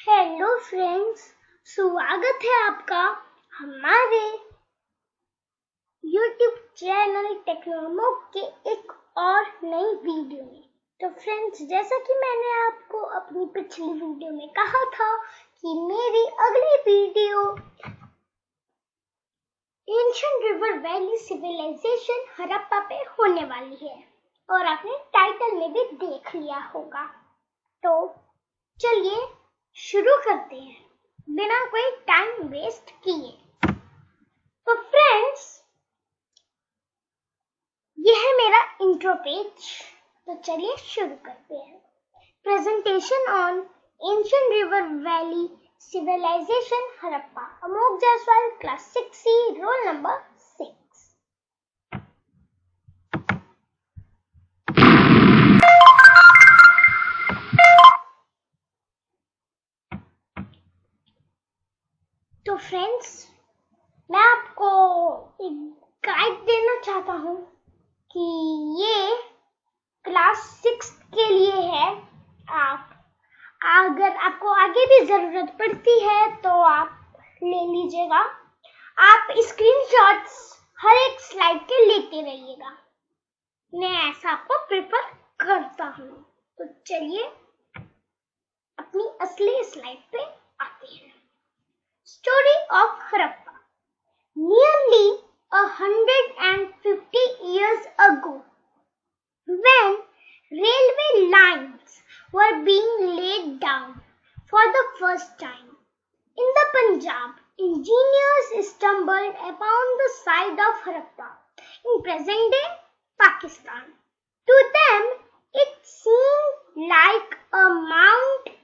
Hello friends, स्वागत है आपका हमारे YouTube चैनल टेक्नोमो के एक और नई वीडियो में। तो फ्रेंड्स, जैसा कि मैंने आपको अपनी पिछली वीडियो में कहा था कि मेरी अगली video ancient river valley civilisation Harappa पे होने वाली है और आपने टाइटल में भी देख लिया होगा। तो चलिए शुरू करते हैं बिना कोई टाइम वेस्ट किए। तो फ्रेंड्स, ये है मेरा इंट्रो पेज। तो चलिए शुरू करते हैं। Presentation on ancient river valley civilisation Harappa, Amogh Jaiswal, class 6C, roll number 6। तो फ्रेंड्स, मैं आपको एक गाइड देना चाहता हूँ कि ये क्लास 6 के लिए है। अगर आपको आगे भी जरूरत पड़ती है तो आप ले लीजिएगा। आप स्क्रीनशॉट्स हर एक स्लाइड के लेते रहिएगा। मैं ऐसा आपको प्रेफर करता हूँ। तो चलिए अपनी असली स्लाइड पे आते हैं। Story of Harappa. Nearly 150 years ago, when railway lines were being laid down for the first time in the Punjab, engineers stumbled upon the site of Harappa in present-day Pakistan. To them, it seemed like a mound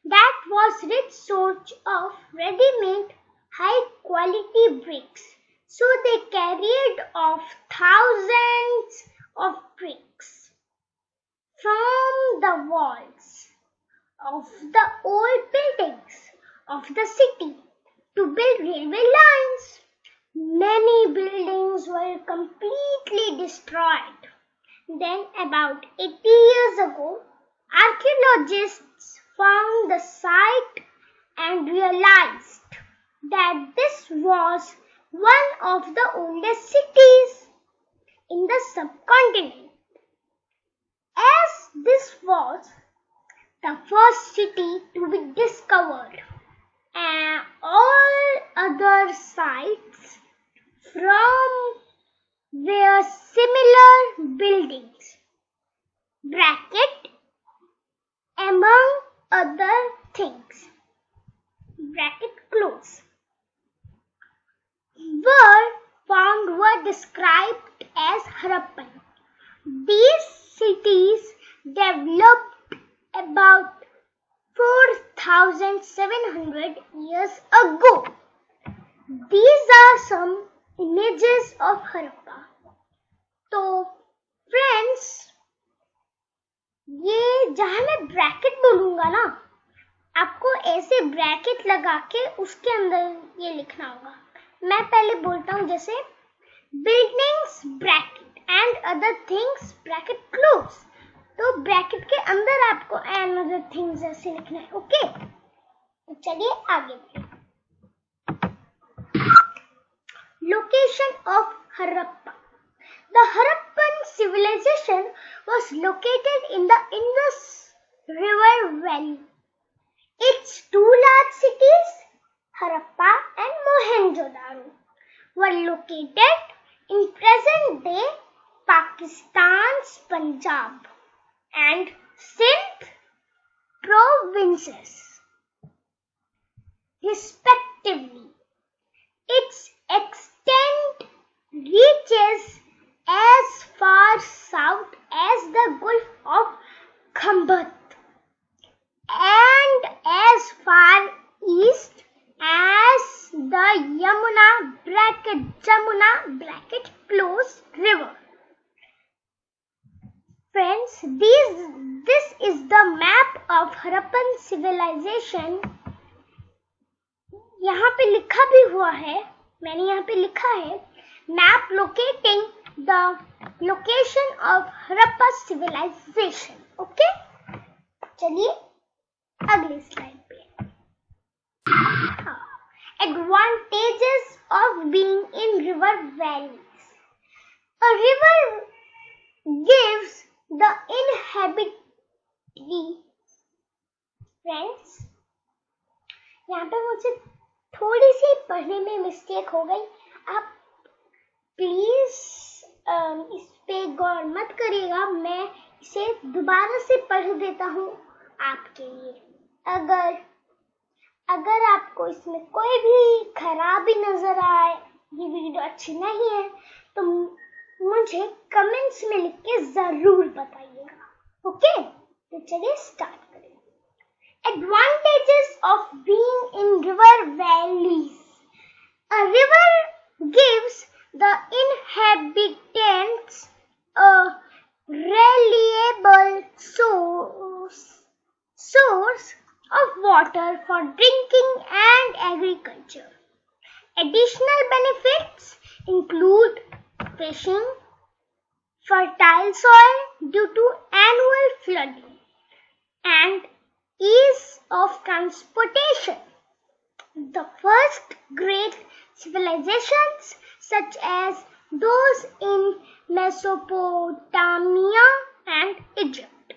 that was rich source of ready-made high-quality bricks. So they carried off thousands of bricks from the walls of the old buildings of the city to build railway lines. Many buildings were completely destroyed. Then about 80 years ago, archaeologists found the site and realized that this was one of the oldest cities in the subcontinent. As this was the first city to be discovered, and all other sites from were similar buildings, bracket, among other things, bracket close, were described as Harappan. These cities developed about 4,700 years ago. These are some images of Harappa. तो friends, ये जहां मैं bracket बोलूंगा ना, आपको ऐसे bracket लगा के उसके अंदर ये लिखना होगा। मैं पहले बोलता हूँ, जैसे buildings bracket and other things bracket close, तो ब्रैकेट के अंदर आपको एंड अदर थिंग्स ऐसे लिखना है। ओके, तो चलिए आगे बढ़े। Location of Harappa. The Harappan civilization was located in the Indus River Valley. Its two large cities, Harappa and Mohenjo-daro, were located in present-day Pakistan's Punjab and Sindh provinces, respectively. Its extent reaches as far south as the Gulf of Khambat and as far east as the Jamuna bracket close river. Friends, this is the map of Harappan civilization. यहाँ पे लिखा भी हुआ है, मैंने यहाँ पे लिखा है map locating the location of Harappa civilization. Okay? चलिए अगली स्लाइड पे। of being in river valleys. A river gives the inhabitants. Friends, यहाँ पे मुझे थोड़ी सी पढ़ने में मिस्टेक हो गई. आप प्लीज इस पे गौर मत करिएगा. मैं इसे दोबारा से पढ़ देता हूँ आपके लिए. अगर आपको इसमें कोई भी खराबी नजर आए, ये वीडियो अच्छी नहीं है, तो मुझे कमेंट्स में लिख के जरूर बताइएगा. ओके, तो चलिए स्टार्ट करें. Advantages of being in river valleys. A river gives the inhabitants a reliable source of water for drinking and agriculture. Additional benefits include fishing, fertile soil due to annual flooding, and ease of transportation. The first great civilizations, such as those in Mesopotamia and Egypt,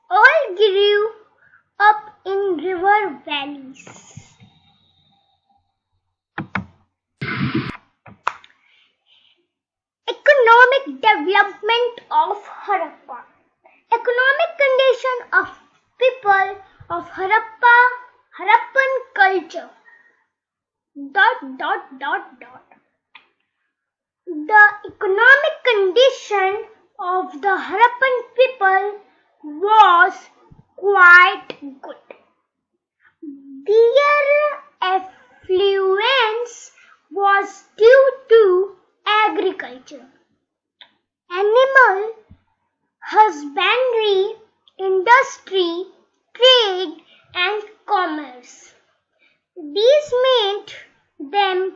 all grew up in river valleys. Economic development of Harappa. Economic condition of people of Harappan culture. ... The economic condition of the Harappan people was quite good. Their affluence was due to agriculture, animal husbandry, industry, trade, and commerce. These made them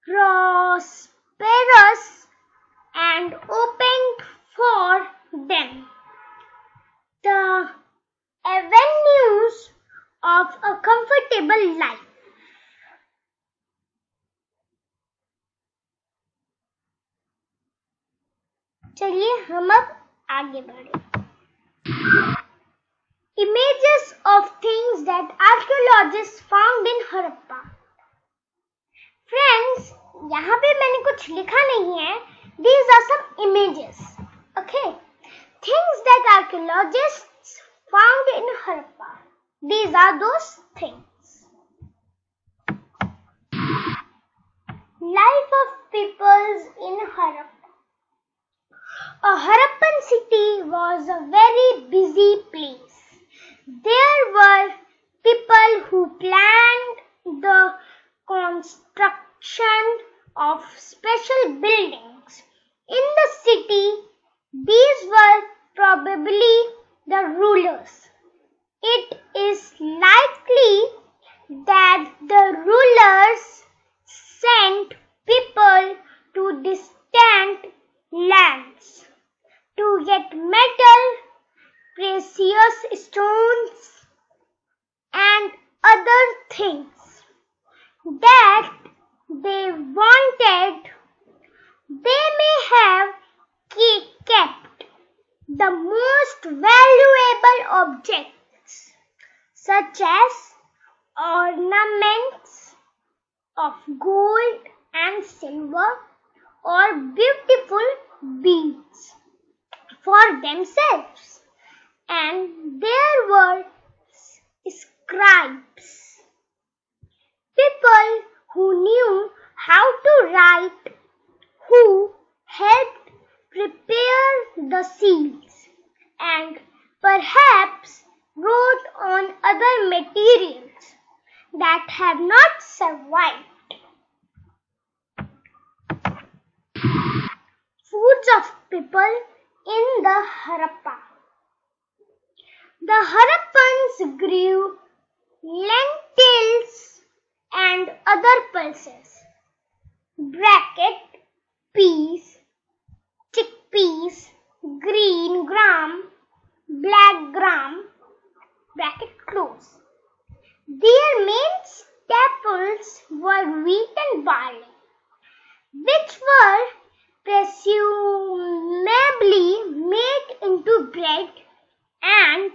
prosperous and opened for them the avenues of a comfortable life. चलिए हम अब आगे बढ़े. Images of things that archaeologists found in Harappa. Friends, यहाँ पे मैंने कुछ लिखा नहीं है. These are some images. Okay. Things that archaeologists found in Harappa. These are those things. Life of peoples in Harappa. A Harappan city was a very busy place. There were people who planned the construction of special buildings in the city. These were probably the rulers. It is likely that the rulers sent people to distant lands to get metal, precious stones, and other things that they wanted. They may have kept the most valuable objects, such as ornaments of gold and silver or beautiful beads for themselves. And there were scribes, people who knew how to write, who helped prepare the seals and perhaps wrote on other materials that have not survived. Foods of people in the Harappa. The Harappans grew lentils and other pulses, peas, chickpeas, green gram, black gram, close. Their main staples were wheat and barley. which were presumably made into bread and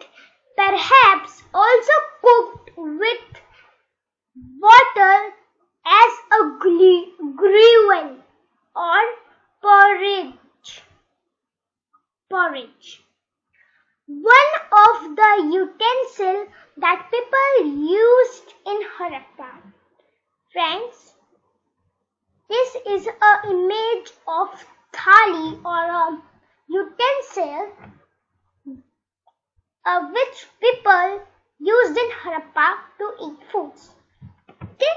perhaps also cooked with water as a gruel or porridge. One of the utensils that people used in Harappa. Friends, this is an image of thali or a utensil which people used in Harappa to eat foods. Okay?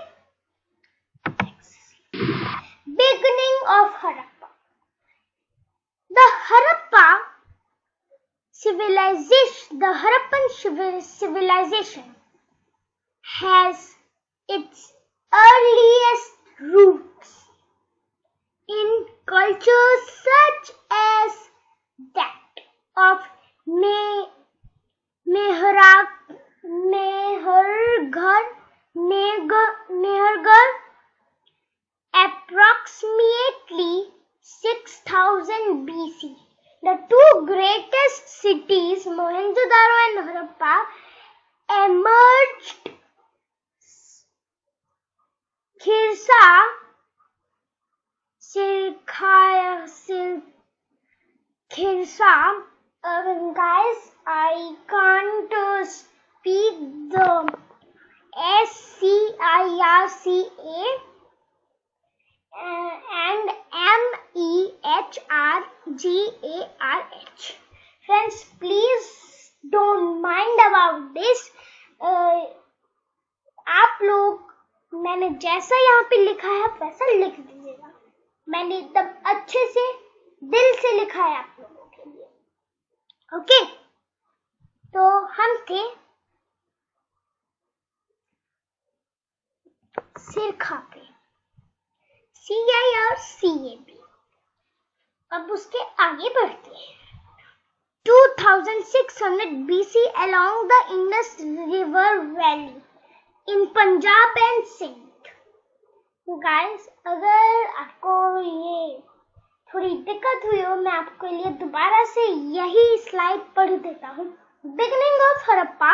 Beginning of Harappa. The Harappan civilization has its earliest roots in cultures such as that of Mehergarh, approximately 6000 BC. The two greatest cities, Mohenjo-daro and Harappa, emerged Khirsa. Guys, I can't speak the SCIRCA and MEHRGARH. Friends, please don't mind about this. आप लोग मैंने जैसा यहाँ पे लिखा है वैसा लिख दीजिएगा. मैंने एकदम अच्छे से दिल से लिखा है आप लोगों के लिए. ओके, तो हम थे सिरखा पे, CIRCAB. अब उसके आगे बढ़ते हैं. 2600 BC along the Indus River Valley in Punjab and Sindh. Guys, अगर आपको ये थोड़ी दिक्कत हुई हो, मैं आपके लिए दोबारा से यही स्लाइड पढ़ देता हूँ. Beginning of Harappa.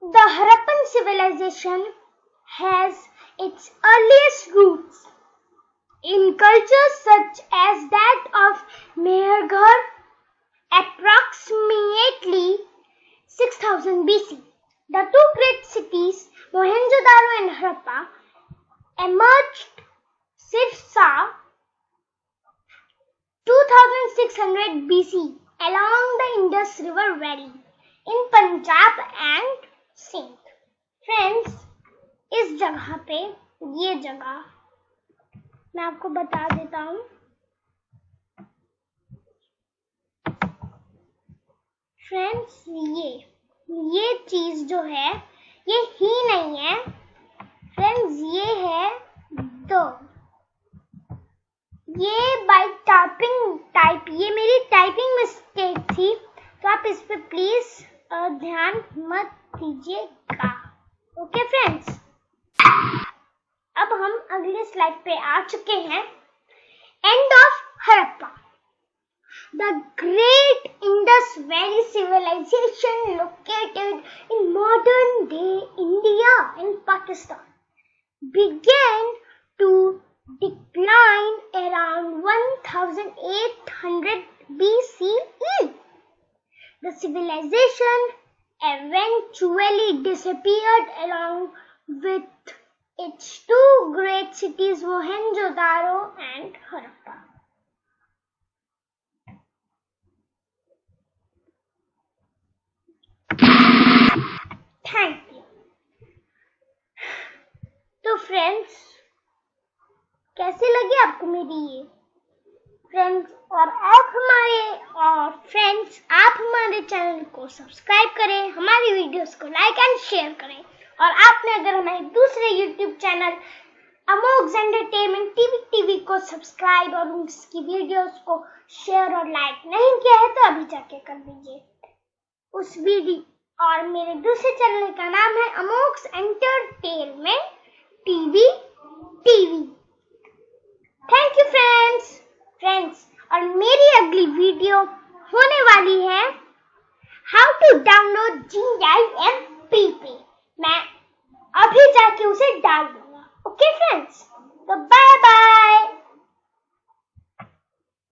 The Harappan civilization has its earliest roots in cultures such as that of Mehergarh, approximately 6000 BC. The two great cities, Mohenjo-daro and Harappa, emerged Sirsa 2600 BC along the Indus River Valley in Punjab and Sindh. Friends, इस जगह पे ये जगह मैं आपको बता देता हूँ. फ्रेंड्स, ये चीज जो है ये ही नहीं है. फ्रेंड्स, ये है ये बाय टाइप ये मेरी टाइपिंग मिस्टेक थी, तो आप इस पे प्लीज ध्यान मत दीजिएगा. ओके फ्रेंड्स, अब हम अगले स्लाइड पे आ चुके हैं. End of Harappa. The great Indus Valley civilization located in modern day India and Pakistan began to decline around 1800 BCE. The civilization eventually disappeared along with its two great cities, Mohenjo-daro and Harappa. Thank you. तो friends, कैसे लगी आपको मेरी ये friends? और आप हमारे channel को सब्सक्राइब करें, हमारी वीडियोस को लाइक एंड शेयर करें. और आपने अगर हमारे दूसरे यूट्यूब चैनल अमोक्स एंटरटेनमेंट टीवी को सब्सक्राइब और उसकी वीडियोस को शेयर और लाइक नहीं किया है तो अभी जाके कर दीजिए उस वीडियो. और मेरे दूसरे चैनल का नाम है अमोक्स एंटरटेनमेंट टीवी. फ्रेंड्स, और मेरी अगली वीडियो होने वाली है हाउ टू डाउनलोड GIMPP। मैं अभी जाके उसे डाल दूंगा। ओके फ्रेंड्स, तो बाय बाय।